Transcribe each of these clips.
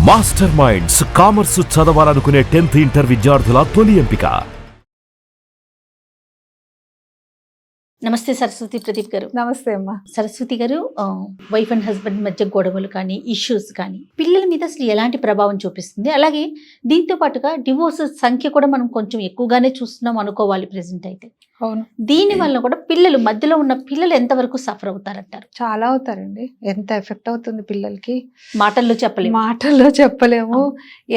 Master minds commerce చదవాలనుకునే 10th inter విద్యార్థుల తొలి ఎంపిక. నమస్తే సరస్వతి ప్రదీప్ గారు. నమస్తే అమ్మా. సరస్వతి గారు, వైఫ్ అండ్ హస్బెండ్ మధ్య గొడవలు కానీ ఇష్యూస్ కానీ పిల్లల మీద అసలు ఎలాంటి ప్రభావం చూపిస్తుంది? అలాగే దీంతో పాటుగా డివోర్స్ సంఖ్య కూడా మనం కొంచెం ఎక్కువగానే చూస్తున్నాం అనుకోవాలి ప్రెసెంట్ అయితే. అవును, దీని వల్ల కూడా పిల్లలు మధ్యలో ఉన్న పిల్లలు ఎంతవరకు సఫర్ అవుతారంటారు? చాలా అవుతారండి. ఎంత ఎఫెక్ట్ అవుతుంది పిల్లలకి మాటల్లో చెప్పలేము.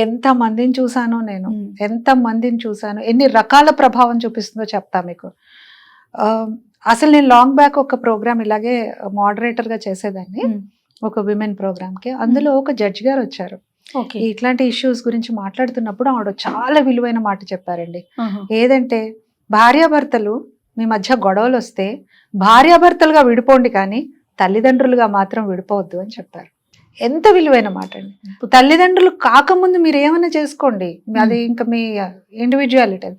ఎంత మందిని చూసానో నేను, ఎంత మందిని చూసాను, ఎన్ని రకాల ప్రభావం చూపిస్తుందో చెప్తా మీకు. అసలు నేను లాంగ్ బ్యాక్ ఒక ప్రోగ్రామ్ ఇలాగే మోడరేటర్ గా చేసేదాన్ని, ఒక విమెన్ ప్రోగ్రామ్ కి. అందులో ఒక జడ్జి గారు వచ్చారు. ఇట్లాంటి ఇష్యూస్ గురించి మాట్లాడుతున్నప్పుడు ఆవిడ చాలా విలువైన మాట చెప్పారండి. ఏదంటే, భార్యాభర్తలు మీ మధ్య గొడవలు వస్తే భార్యాభర్తలుగా విడిపోండి, కానీ తల్లిదండ్రులుగా మాత్రం విడిపోవద్దు అని చెప్పారు. ఎంత విలువైన మాట అండి. తల్లిదండ్రులు కాకముందు మీరు ఏమైనా చేసుకోండి, అది ఇంకా మీ ఇండివిజువాలిటీ.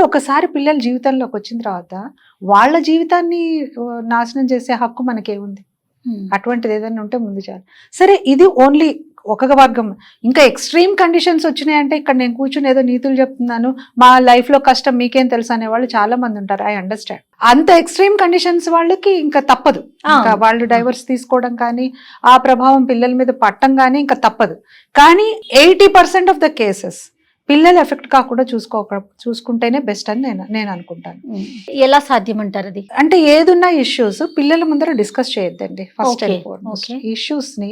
ఒకసారి పిల్లల జీవితంలోకి వచ్చిన తర్వాత వాళ్ళ జీవితాన్ని నాశనం చేసే హక్కు మనకేముంది? అటువంటిది ఏదైనా ఉంటే ముందు చాలు. సరే, ఇది ఓన్లీ ఒక వర్గం. ఇంకా ఎక్స్ట్రీమ్ కండిషన్స్ వచ్చినాయంటే, ఇక్కడ నేను కూర్చుని ఏదో నీతులు చెప్తున్నాను, మా లైఫ్ లో కష్టం మీకేం తెలుసు అనే వాళ్ళు చాలా మంది ఉంటారు. I understand. అంత ఎక్స్ట్రీమ్ కండిషన్స్ వాళ్ళకి ఇంకా తప్పదు. ఇంకా వాళ్ళు డైవర్స్ తీసుకోవడం కానీ, ఆ ప్రభావం పిల్లల మీద పట్టడం కానీ ఇంకా తప్పదు. కానీ 80% ఆఫ్ ద కేసెస్ పిల్లలు ఎఫెక్ట్ కాకుండా చూసుకుంటేనే బెస్ట్ అని నేను అనుకుంటాను. ఎలా సాధ్యమంటారు అది? అంటే ఏదున్నా ఇష్యూస్ పిల్లల ముందర డిస్కస్ చేయొద్దండి. ఫస్ట్ అండ్ ఫార్మోస్ట్ ఇష్యూస్ ని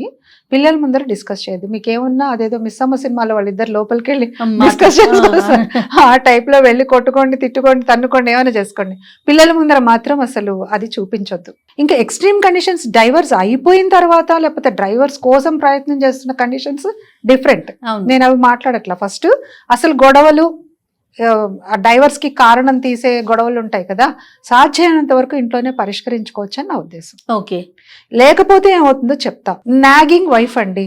పిల్లల ముందర డిస్కస్ చేయొద్దు. మీకేమున్నా అదేదో మిస్ అమ్మ సినిమాలో వాళ్ళిద్దరు లోపలికి వెళ్ళి డిస్కస్ చేస్తారు, ఆ టైప్ లో వెళ్ళి కొట్టుకోండి, తిట్టుకోండి, తన్నుకోండి, ఏమైనా చేసుకోండి. పిల్లల ముందర మాత్రం అసలు అది చూపించొద్దు. ఇంకా ఎక్స్ట్రీమ్ కండిషన్స్ డైవర్స్ అయిపోయిన తర్వాత, లేకపోతే డ్రైవర్స్ కోసం ప్రయత్నం చేస్తున్న కండిషన్స్ డిఫరెంట్. నేను అవి మాట్లాడట్లా. ఫస్ట్ అసలు గొడవలు, డైవర్స్ కి కారణం తీసే గొడవలు ఉంటాయి కదా, సాధ్యమైనంత వరకు ఇంట్లోనే పరిష్కరించుకోవచ్చు అని నా ఉద్దేశం. ఓకే. లేకపోతే ఏమవుతుందో చెప్తా. నాగింగ్ వైఫ్ అండి.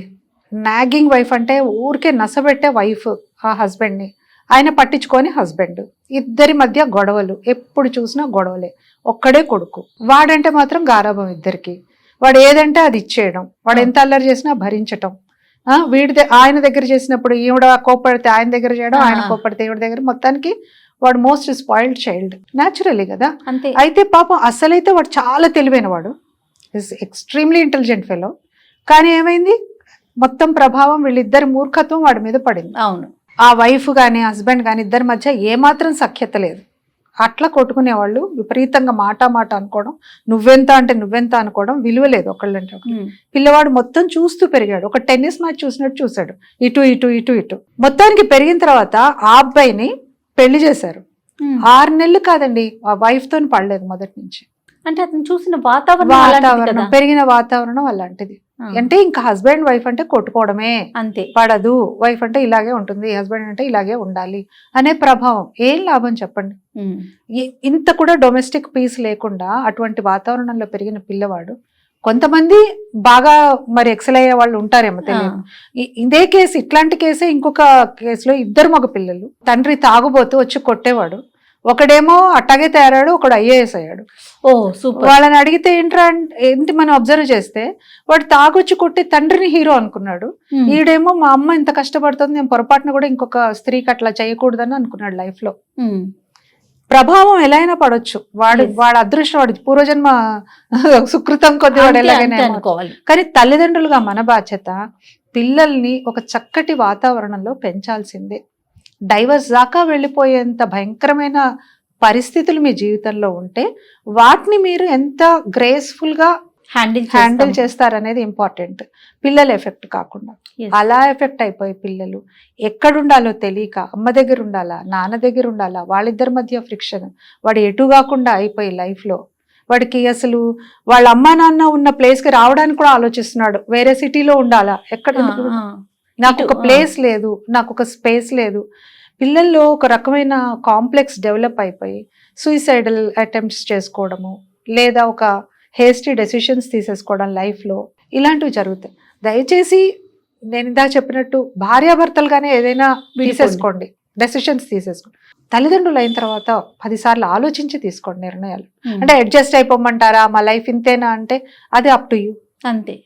నాగింగ్ వైఫ్ అంటే ఊరికే నసబెట్టే వైఫ్ ఆ హస్బెండ్ ని, ఆయన పట్టించుకొని హస్బెండ్, ఇద్దరి మధ్య గొడవలు, ఎప్పుడు చూసినా గొడవలే. ఒక్కడే కొడుకు, వాడంటే మాత్రం గారాబం ఇద్దరికి. వాడు ఏదంటే అది ఇచ్చేయడం, వాడు ఎంత అల్లరి చేసినా భరించటం. ఆయన దగ్గర చేసినప్పుడు ఈవిడ కోప్పడితే ఆయన దగ్గర చేయడం, ఆయన కోప్పడితే ఈవిడ దగ్గర. మొత్తానికి వాడు మోస్ట్ స్పాయిల్డ్ చైల్డ్, న్యాచురలీ కదా. అయితే పాపం అసలైతే వాడు చాలా తెలివైన వాడు, ఎక్స్ట్రీమ్లీ ఇంటెలిజెంట్ ఫెలో. కానీ ఏమైంది, మొత్తం ప్రభావం వీళ్ళిద్దరి మూర్ఖత్వం వాడి మీద పడింది. అవును. ఆ వైఫ్ కానీ హస్బెండ్ కానీ ఇద్దరి మధ్య ఏమాత్రం సఖ్యత లేదు. అట్లా కొట్టుకునేవాళ్ళు, విపరీతంగా మాట అనుకోవడం, నువ్వెంత అంటే నువ్వెంత అనుకోవడం, విలువ లేదు ఒకళ్ళంటే ఒకళ్ళు. పిల్లవాడు మొత్తం చూస్తూ పెరిగాడు, ఒక టెన్నిస్ మ్యాచ్ చూసినట్టు చూశాడు, ఇటు ఇటు ఇటు ఇటు. మొత్తానికి పెరిగిన తర్వాత ఆ అబ్బాయిని పెళ్లి చేశారు. 6 నెలలు కాదండి, ఆ వైఫ్ తోని పడలేదు మొదటి నుంచి. అంటే అతను చూసిన వాతావరణం, పెరిగిన వాతావరణం అలాంటిది. అంటే ఇంకా హస్బెండ్ వైఫ్ అంటే కొట్టుకోవడమే, అంతే. పడదు, వైఫ్ అంటే ఇలాగే ఉంటుంది, హస్బెండ్ అంటే ఇలాగే ఉండాలి అనే ప్రభావం. ఏం లాభం చెప్పండి? ఇంత కూడా డొమెస్టిక్ పీస్ లేకుండా అటువంటి వాతావరణంలో పెరిగిన పిల్లవాడు, కొంతమంది బాగా మరి ఎక్సెల్ అయ్యే వాళ్ళు ఉంటారేమో తెలియదు. ఇదే కేసు, ఇట్లాంటి కేసే ఇంకొక కేసులో ఇద్దరు మగ పిల్లలు, తండ్రి తాగుబోతూ వచ్చి కొట్టేవాడు, ఒకడేమో అట్టాగే తయారాడు, ఒకడు IAS అయ్యాడు. ఓ సూపర్. వాళ్ళని అడిగితే ఏంటి మనం అబ్జర్వ్ చేస్తే, వాడు తాగొచ్చి కొట్టి తండ్రిని హీరో అనుకున్నాడు. ఈడేమో మా అమ్మ ఇంత కష్టపడుతుంది, నేను పొరపాటున కూడా ఇంకొక స్త్రీకి అట్లా చేయకూడదని అనుకున్నాడు లైఫ్ లో. ప్రభావం ఎలా అయినా పడవచ్చు. వాడు అదృష్టం, వాడి పూర్వజన్మ సుకృతం కొద్ది వాడు ఎలాగైనా అనుకోవాలి. కానీ తల్లిదండ్రులుగా మన బాధ్యత పిల్లల్ని ఒక చక్కటి వాతావరణంలో పెంచాల్సిందే. డైవర్స్ దాకా వెళ్ళిపోయేంత భయంకరమైన పరిస్థితులు మీ జీవితంలో ఉంటే వాటిని మీరు ఎంత గ్రేస్ఫుల్ గా హ్యాండిల్ చేస్తారనేది ఇంపార్టెంట్, పిల్లలు ఎఫెక్ట్ కాకుండా. అలా ఎఫెక్ట్ అయిపోయి పిల్లలు ఎక్కడుండాలో తెలియక, అమ్మ దగ్గర ఉండాలా, నాన్న దగ్గర ఉండాలా, వాళ్ళిద్దరి మధ్య ఫ్రిక్షన్, వాడు ఎటు కాకుండా అయిపోయి లైఫ్ లో వాడికి అసలు వాళ్ళ అమ్మా నాన్న ఉన్న ప్లేస్ కి రావడానికి కూడా ఆలోచిస్తున్నాడు. వేరే సిటీలో ఉండాలా, ఎక్కడ, నాకు ఒక ప్లేస్ లేదు, నాకు ఒక స్పేస్ లేదు. పిల్లల్లో ఒక రకమైన కాంప్లెక్స్ డెవలప్ అయిపోయి సూసైడల్ అటెంప్ట్స్ చేసుకోవడము, లేదా ఒక హేస్టీ డెసిషన్స్ తీసేసుకోవడం లైఫ్లో, ఇలాంటివి జరుగుతాయి. దయచేసి నేను ఇందాక చెప్పినట్టు భార్యాభర్తలుగానే ఏదైనా తీసేసుకోండి, డెసిషన్స్ తీసేసుకోండి. తల్లిదండ్రులు అయిన తర్వాత 10 సార్లు ఆలోచించి తీసుకోండి నిర్ణయాలు. అంటే అడ్జస్ట్ అయిపోమంటారా, మా లైఫ్ ఇంతేనా అంటే అది అప్ టు యూ. అంతే.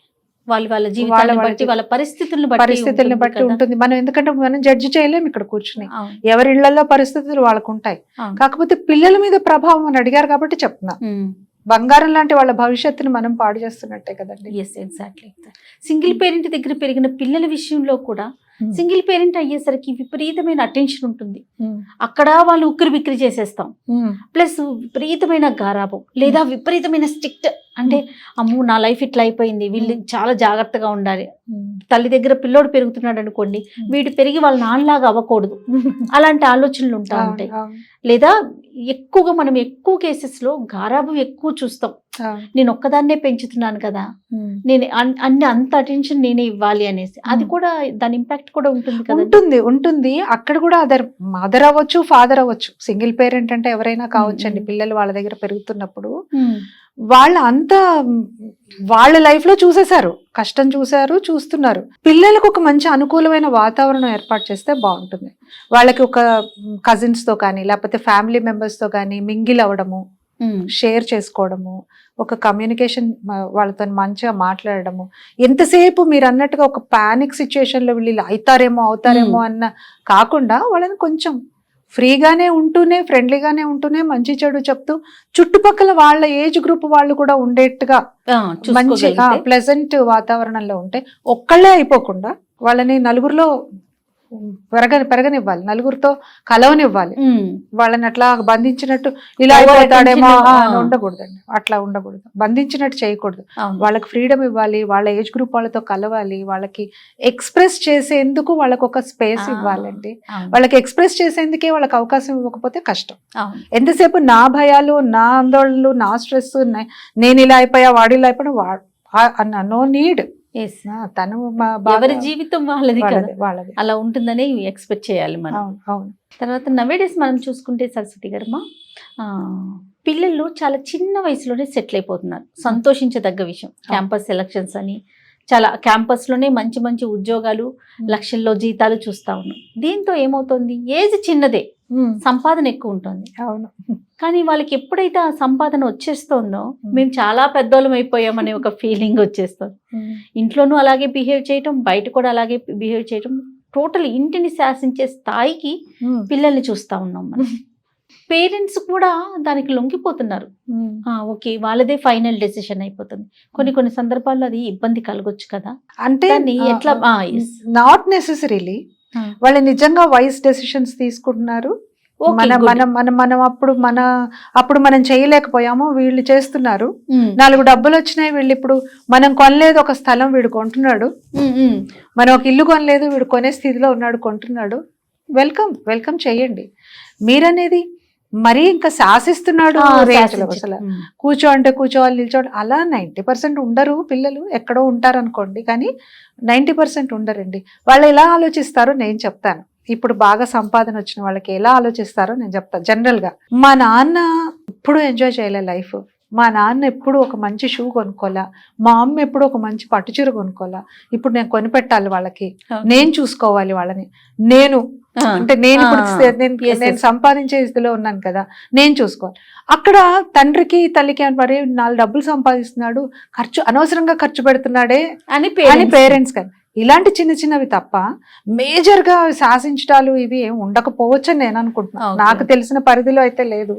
వాళ్ళ జీవితాన్ని వాళ్ళ బట్టి వాళ్ళ పరిస్థితులను పరిస్థితుల్ని బట్టి కదా. ఉంటుంది. మనం ఎందుకంటే మనం జడ్జి చేయలేము ఇక్కడ కూర్చుని. అవును. ఎవరి ఇళ్లలో పరిస్థితులు వాళ్ళకు ఉంటాయి. అవును. కాకపోతే పిల్లల మీద ప్రభావం అని అడిగారు కాబట్టి చెప్తున్నా. ఉమ్. బంగారం లాంటి వాళ్ళ భవిష్యత్తుని మనం పాడు చేస్తున్నట్టే కదండి. Yes, exactly. సింగిల్ పేరెంట్ దగ్గర పెరిగిన పిల్లల విషయంలో కూడా సింగిల్ పేరెంట్ అయ్యేసరికి విపరీతమైన అటెన్షన్ ఉంటుంది. అక్కడ వాళ్ళు ఉక్కిరి బిక్కిరి చేసేస్తాం. ప్లస్ విపరీతమైన గారాబం లేదా విపరీతమైన స్ట్రిక్ట్, అంటే అమ్మో నా లైఫ్ ఇట్లా అయిపోయింది, వీళ్ళు చాలా జాగ్రత్తగా ఉండాలి. తల్లి దగ్గర పిల్లోడు పెరుగుతున్నాడు అనుకోండి, వీడు పెరిగి వాళ్ళ నాన్నలాగా అవ్వకూడదు, అలాంటి ఆలోచనలు ఉంటా ఉంటాయి. లేదా ఎక్కువగా మనం ఎక్కువ కేసెస్ లో గారాబం ఎక్కువ చూస్తాం. నేను ఒక్కదాన్నే పెంచుతున్నాను కదా, నేను అన్ని అంత అటెన్షన్ నేనే ఇవ్వాలి అనేసి, అది కూడా దాని ఇంపాక్ట్ కూడా ఉంటుంది కదా. ఉంటుంది. అక్కడ కూడా మదర్ అవ్వచ్చు, ఫాదర్ అవ్వచ్చు, సింగిల్ పేరెంట్ అంటే ఎవరైనా కావచ్చండి. పిల్లలు వాళ్ళ దగ్గర పెరుగుతున్నప్పుడు వాళ్ళ లైఫ్ లో చూసేశారు, కష్టం చూస్తున్నారు. పిల్లలకు ఒక మంచి అనుకూలమైన వాతావరణం ఏర్పాటు చేస్తే బాగుంటుంది. వాళ్ళకి ఒక కజిన్స్ తో కానీ లేకపోతే ఫ్యామిలీ మెంబర్స్ తో కానీ మింగిల్ అవ్వడము, షేర్ చేసుకోవడము, ఒక కమ్యూనికేషన్, వాళ్ళతో మంచిగా మాట్లాడడము. ఎంతసేపు మీరు అన్నట్టుగా ఒక పానిక్ సిచ్యుయేషన్ లో వీళ్ళు అవుతారేమో అన్న కాకుండా వాళ్ళని కొంచెం ఫ్రీగానే ఉంటూనే, ఫ్రెండ్లీగానే ఉంటూనే, మంచి చెడు చెప్తూ, చుట్టుపక్కల వాళ్ళ ఏజ్ గ్రూప్ వాళ్ళు కూడా ఉండేట్టుగా మంచి ప్లెజెంట్ వాతావరణంలో ఉంటే, ఒక్కళ్ళే అయిపోకుండా వాళ్ళని నలుగురిలో పెరగనివ్వాలి, నలుగురితో కలవనివ్వాలి. వాళ్ళని అట్లా బంధించినట్టు ఇలా అయిపోతాడేమో ఉండకూడదండి, అట్లా ఉండకూడదు, బంధించినట్టు చేయకూడదు. వాళ్ళకి ఫ్రీడమ్ ఇవ్వాలి, వాళ్ళ ఏజ్ గ్రూప్ వాళ్ళతో కలవాలి, వాళ్ళకి ఎక్స్ప్రెస్ చేసేందుకు వాళ్ళకి ఒక స్పేస్ ఇవ్వాలండి. వాళ్ళకి ఎక్స్ప్రెస్ చేసేందుకే వాళ్ళకి అవకాశం ఇవ్వకపోతే కష్టం. ఎంతసేపు నా భయాలు, నా ఆందోళనలు, నా స్ట్రెస్, నేను ఇలా అయిపోయా, వాడు ఇలా అయిపోయా, నో నీడ్. తను ఎవరి జీవితం వాళ్ళది, వాళ్ళది అలా ఉంటుందని ఎక్స్పెక్ట్ చేయాలి మనం. అవును. తర్వాత నవేడేస్ మనం చూసుకుంటే సరస్వతి గారు, పిల్లలు చాలా చిన్న వయసులోనే సెటిల్ అయిపోతున్నారు. సంతోషించదగ్గ విషయం. క్యాంపస్ సెలక్షన్స్ అని చాలా క్యాంపస్ లోనే మంచి మంచి ఉద్యోగాలు, లక్షల్లో జీతాలు చూస్తా ఉన్నాం. దీంతో ఏమవుతుంది, ఏజ్ చిన్నదే, సంపాదన ఎక్కువ ఉంటుంది. అవును. కానీ వాళ్ళకి ఎప్పుడైతే ఆ సంపాదన వచ్చేస్తుందో, మేము చాలా పెద్దోళ్ళం అయిపోయామనే ఒక ఫీలింగ్ వచ్చేస్తుంది. ఇంట్లోనూ అలాగే బిహేవ్ చేయటం, బయట కూడా అలాగే బిహేవ్ చేయటం, టోటల్ ఇంటిని శాసించే స్థాయికి పిల్లల్ని చూస్తా ఉన్నాం మనం. పేరెంట్స్ కూడా దానికి లొంగిపోతున్నారు. ఓకే, వాళ్ళదే ఫైనల్ డెసిషన్ అయిపోతుంది. కొన్ని సందర్భాల్లో అది ఇబ్బంది కలగొచ్చు కదా. అంటే ఎట్లా, నాట్ నెసెసరీలీ వాళ్ళు నిజంగా వైస్ డెసిషన్స్ తీసుకుంటున్నారు. మనం అప్పుడు మనం చేయలేకపోయాము, వీళ్ళు చేస్తున్నారు. 4 డబ్బులు వచ్చినాయి, వీళ్ళు ఇప్పుడు మనం కొనలేదు ఒక స్థలం, వీడు కొంటున్నాడు. మనం ఒక ఇల్లు కొనలేదు, వీడు కొనే స్థితిలో ఉన్నాడు, కొంటున్నాడు. వెల్కమ్ చేయండి. మీరనేది మరీ ఇంకా శాసిస్తున్నాడు అసలు. కూర్చో అంటే కూర్చోవాలి, నిల్చోవాలి, అలా 90% ఉండరు పిల్లలు. ఎక్కడో ఉంటారు అనుకోండి, కానీ 90% ఉండరండి. వాళ్ళు ఎలా ఆలోచిస్తారో నేను చెప్తాను. ఇప్పుడు బాగా సంపాదన వచ్చిన వాళ్ళకి ఎలా ఆలోచిస్తారో నేను చెప్తాను. జనరల్ గా మా నాన్న ఎప్పుడు ఎంజాయ్ చేయలే లైఫ్. మా నాన్న ఎప్పుడు ఒక మంచి షూ కొనుక్కోలా, మా అమ్మ ఎప్పుడు ఒక మంచి పట్టుచీర కొనుక్కోలా. ఇప్పుడు నేను కొనిపెట్టాలి వాళ్ళకి, నేను చూసుకోవాలి వాళ్ళని. నేను ఇప్పుడు సంపాదించే స్థితిలో ఉన్నాను కదా, నేను చూసుకోవాలి. అక్కడ తండ్రికి తల్లికి మరి 4 డబ్బులు సంపాదిస్తున్నాడు, అనవసరంగా ఖర్చు పెడుతున్నాడే అని పేరెంట్స్ కానీ, ఇలాంటి చిన్నవి తప్ప మేజర్ గా శాసించడాలు ఇవి ఏం ఉండకపోవచ్చు అని నేను అనుకుంటున్నాను. నాకు తెలిసిన పరిధిలో అయితే లేదు.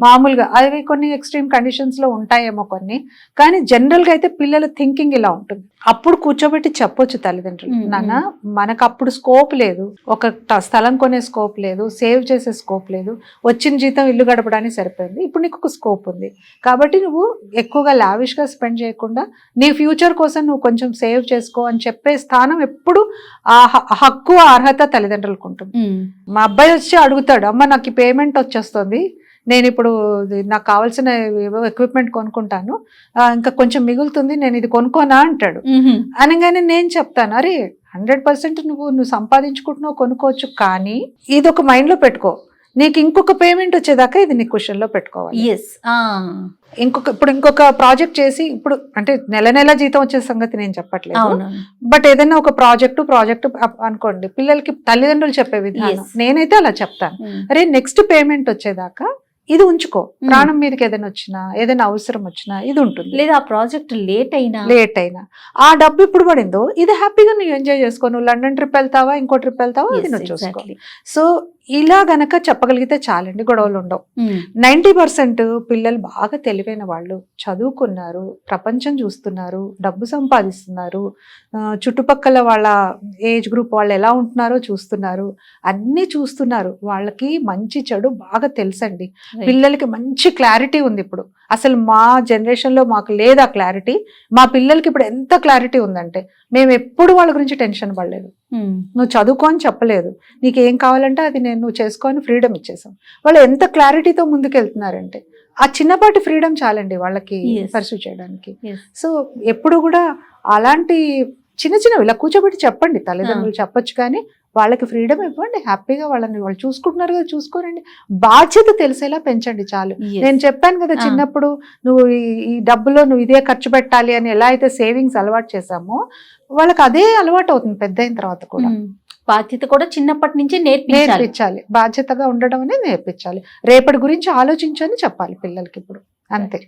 మామూలుగా అవి కొన్ని ఎక్స్ట్రీమ్ కండిషన్స్ లో ఉంటాయేమో కొన్ని, కానీ జనరల్ గా అయితే పిల్లల థింకింగ్ ఇలా ఉంటుంది. అప్పుడు కూర్చోబెట్టి చెప్పొచ్చు తల్లిదండ్రులు, నాన్న మనకు అప్పుడు స్కోప్ లేదు, ఒక స్థలం కొనే స్కోప్ లేదు, సేవ్ చేసే స్కోప్ లేదు, వచ్చిన జీతం ఇల్లు గడపడానికి సరిపోయింది, ఇప్పుడు నీకు ఒక స్కోప్ ఉంది కాబట్టి నువ్వు ఎక్కువగా లావిష్ గా స్పెండ్ చేయకుండా నీ ఫ్యూచర్ కోసం నువ్వు కొంచెం సేవ్ చేసుకో అని చెప్పే స్థానం ఎప్పుడు ఆ హక్కు, అర్హత తల్లిదండ్రులకు ఉంటుంది. మా అబ్బాయి వచ్చి అడుగుతాడు, అమ్మ నాకు ఈ పేమెంట్ వచ్చేస్తుంది, నేను ఇప్పుడు నాకు కావాల్సిన ఎక్విప్మెంట్ కొనుక్కుంటాను, ఇంకా కొంచెం మిగులుతుంది, నేను ఇది కొనుక్కోనా అంటాడు. అనగానే నేను చెప్తాను, అరే 100% నువ్వు సంపాదించుకుంటున్నావు, కొనుక్కోవచ్చు, కానీ ఇది ఒక మైండ్ లో పెట్టుకో, నీకు ఇంకొక పేమెంట్ వచ్చేదాకా ఇది నీ క్వశ్చన్ లో పెట్టుకోవాలి. ఇప్పుడు ఇంకొక ప్రాజెక్ట్ చేసి, ఇప్పుడు అంటే నెల జీతం వచ్చే సంగతి నేను చెప్పట్లేదు, బట్ ఏదైనా ఒక ప్రాజెక్ట్ అనుకోండి, పిల్లలకి తల్లిదండ్రులు చెప్పే విధానం నేనైతే అలా చెప్తాను, అరే నెక్స్ట్ పేమెంట్ వచ్చేదాకా ఇది ఉంచుకో, ప్రాణం మీదకి ఏదైనా వచ్చినా ఏదైనా అవసరం వచ్చినా ఇది ఉంటుంది. లేదా ఆ ప్రాజెక్ట్ లేట్ అయినా ఆ డబ్బు ఇప్పుడు పడిందో ఇది హ్యాపీగా నువ్వు ఎంజాయ్ చేసుకో. నువ్వు లండన్ ట్రిప్ వెళ్తావా, ఇంకో ట్రిప్ వెళ్తావా, అది నువ్వు చూసుకో. సో ఇలా గనక చెప్పగలిగితే చాలండి, గొడవలు ఉండవు. 90% పిల్లలు బాగా తెలివైన వాళ్ళు, చదువుకున్నారు, ప్రపంచం చూస్తున్నారు, డబ్బు సంపాదిస్తున్నారు, చుట్టుపక్కల వాళ్ళ ఏజ్ గ్రూప్ వాళ్ళు ఎలా ఉంటున్నారో చూస్తున్నారు, అన్నీ చూస్తున్నారు. వాళ్ళకి మంచి చెడు బాగా తెలుసండి. పిల్లలకి మంచి క్లారిటీ ఉంది ఇప్పుడు. అసలు మా జనరేషన్ లో మాకు లేదు ఆ క్లారిటీ. మా పిల్లలకి ఇప్పుడు ఎంత క్లారిటీ ఉందంటే మేము ఎప్పుడు వాళ్ళ గురించి టెన్షన్ పడలేదు. నువ్వు చదువుకో అని చెప్పలేదు, నీకు ఏం కావాలంటే అది నువ్వు చేసుకొని ఫ్రీడమ్ ఇచ్చేసాం. వాళ్ళు ఎంత క్లారిటీతో ముందుకెళ్తున్నారంటే ఆ చిన్నపాటి ఫ్రీడమ్ చాలండి వాళ్ళకి పర్సూ చేయడానికి. సో ఎప్పుడు కూడా అలాంటి చిన్న చిన్నవి ఇలా కూర్చోబెట్టి చెప్పండి, తల్లిదండ్రులు చెప్పొచ్చు, కానీ వాళ్ళకి ఫ్రీడమ్ ఇవ్వండి, హ్యాపీగా వాళ్ళని వాళ్ళు చూసుకుంటున్నారు కదా చూసుకోరండి. బాధ్యత తెలిసేలా పెంచండి చాలు. నేను చెప్పాను కదా చిన్నప్పుడు నువ్వు ఈ డబ్బులో నువ్వు ఇదే ఖర్చు పెట్టాలి అని ఎలా అయితే సేవింగ్స్ అలవాటు చేసామో వాళ్ళకి అదే అలవాటు అవుతుంది పెద్ద అయిన తర్వాత కూడా. బాధ్యత కూడా చిన్నప్పటి నుంచే నేర్పించాలి. బాధ్యతగా ఉండడం అనేది నేర్పించాలి. రేపటి గురించి ఆలోచించని చెప్పాలి పిల్లలకి ఇప్పుడు, అంతే.